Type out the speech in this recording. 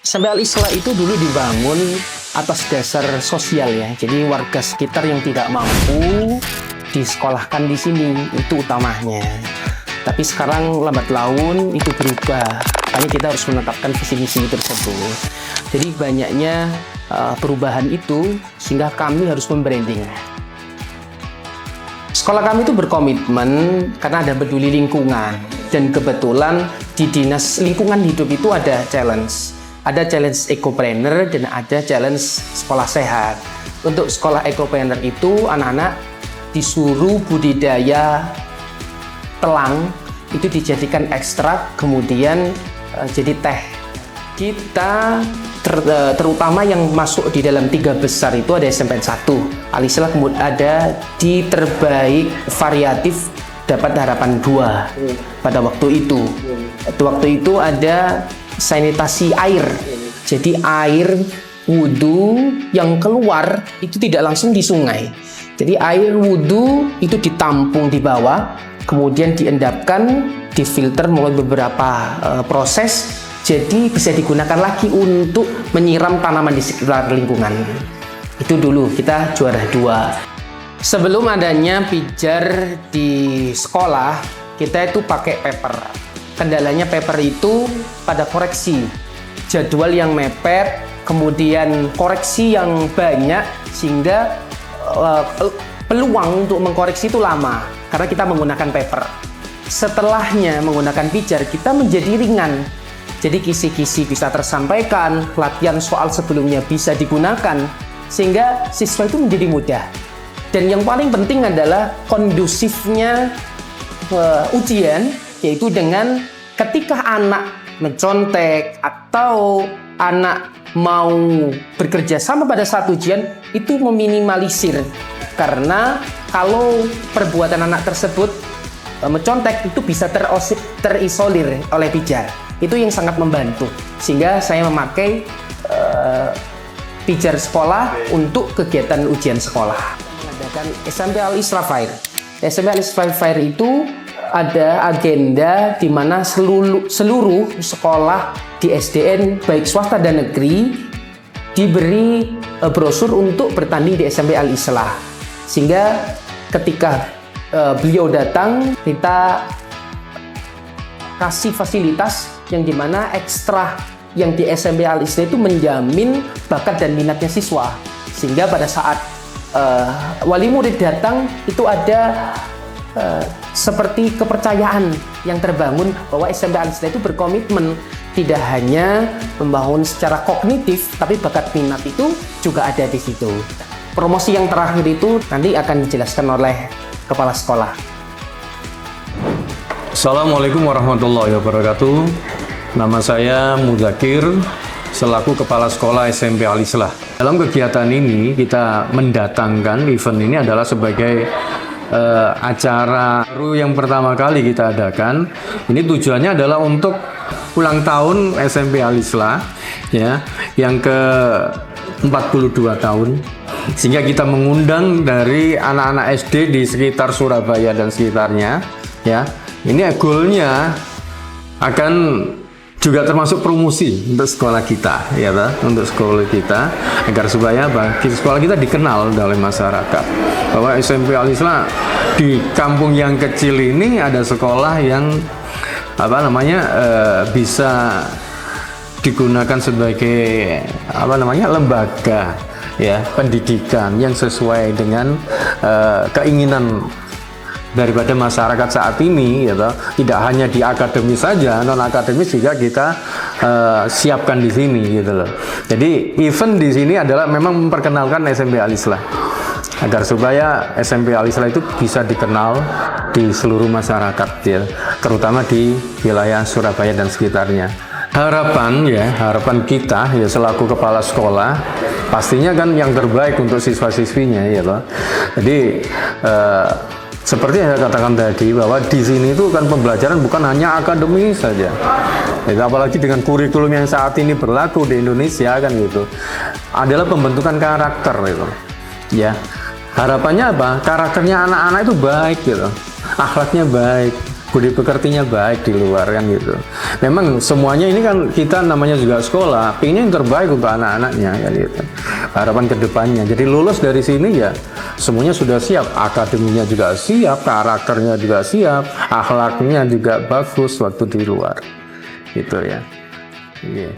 SMP Al-Islah itu dulu dibangun atas dasar sosial ya. Jadi warga sekitar yang tidak mampu disekolahkan di sini, itu utamanya. Tapi sekarang lambat laun itu berubah. Makanya kita harus menetapkan visi misi tersebut. Jadi banyaknya perubahan itu sehingga kami harus membranding. Sekolah kami itu berkomitmen karena ada peduli lingkungan, dan kebetulan di dinas lingkungan hidup itu ada challenge. Ada challenge ekopreneur dan ada challenge sekolah sehat. Untuk sekolah ekopreneur itu anak-anak disuruh budidaya telang, itu dijadikan ekstrak, kemudian jadi teh. Kita terutama yang masuk di dalam 3 besar itu ada SMPN 1 Al-Islah, kemudian ada di terbaik variatif dapat harapan 2 pada waktu itu. Waktu itu ada sanitasi air, jadi air wudhu yang keluar itu tidak langsung di sungai. Jadi air wudhu itu ditampung di bawah, kemudian diendapkan, difilter melalui beberapa proses, jadi bisa digunakan lagi untuk menyiram tanaman di sekitar lingkungan. Itu dulu kita juara 2. Sebelum adanya pijar di sekolah, kita itu pakai paper. Kendalanya paper itu pada koreksi, jadwal yang mepet, kemudian koreksi yang banyak, sehingga peluang untuk mengkoreksi itu lama karena kita menggunakan paper. Setelahnya menggunakan pijar, kita menjadi ringan. Jadi kisi-kisi bisa tersampaikan, latihan soal sebelumnya bisa digunakan, sehingga siswa itu menjadi mudah. Dan yang paling penting adalah kondusifnya ujian, yaitu dengan ketika anak mencontek atau anak mau bekerja sama pada saat ujian, itu meminimalisir. Karena kalau perbuatan anak tersebut mencontek itu bisa terisolir oleh pijar. Itu yang sangat membantu, sehingga saya memakai pijar sekolah untuk kegiatan ujian sekolah. Mengadakan SMP Al-Islah Fair. SMP Al-Islah Fair itu ada agenda di mana seluruh sekolah di SDN baik swasta dan negeri diberi brosur untuk bertanding di SMP Al-Islah, sehingga ketika beliau datang kita kasih fasilitas yang dimana ekstra yang di SMP Al-Islah itu menjamin bakat dan minatnya siswa, sehingga pada saat wali murid datang itu ada seperti kepercayaan yang terbangun bahwa SMP Al-Islah itu berkomitmen tidak hanya membangun secara kognitif, tapi bakat minat itu juga ada di situ. Promosi yang terakhir itu nanti akan dijelaskan oleh kepala sekolah. Assalamualaikum warahmatullahi wabarakatuh. Nama saya Muzakir, selaku Kepala Sekolah SMP Al-Islah. Dalam kegiatan ini kita mendatangkan event ini adalah sebagai acara baru yang pertama kali kita adakan. Ini tujuannya adalah untuk ulang tahun SMP Al-Islah ya, yang ke 42 tahun. Sehingga kita mengundang dari anak-anak SD di sekitar Surabaya dan sekitarnya ya. Ini goalnya akan juga termasuk promosi untuk sekolah kita ya, untuk sekolah kita, agar supaya sekolah kita dikenal oleh masyarakat bahwa SMP Al-Islah di kampung yang kecil ini ada sekolah yang bisa digunakan sebagai lembaga ya pendidikan yang sesuai dengan keinginan daripada masyarakat saat ini ya, tidak hanya di akademis saja, non akademis juga kita siapkan di sini gitu loh. Jadi event di sini adalah memang memperkenalkan SMP Al-Islah agar supaya SMP Al-Islah itu bisa dikenal di seluruh masyarakat ya, terutama di wilayah Surabaya dan sekitarnya. Harapan kita ya selaku kepala sekolah pastinya kan yang terbaik untuk siswa-siswinya ya loh. Jadi seperti yang saya katakan tadi, bahwa di sini itu kan pembelajaran bukan hanya akademis saja. Apalagi dengan kurikulum yang saat ini berlaku di Indonesia kan gitu, adalah pembentukan karakter itu. Ya, harapannya apa? Karakternya anak-anak itu baik gitu, akhlaknya baik, budi pekertinya baik di luar kan gitu. Memang semuanya ini kan kita namanya juga sekolah, pengen yang terbaik untuk anak-anaknya ya gitu. Harapan kedepannya. Jadi lulus dari sini ya semuanya sudah siap, akademinya juga siap, karakternya juga siap, akhlaknya juga bagus waktu di luar. Gitu ya. Iya.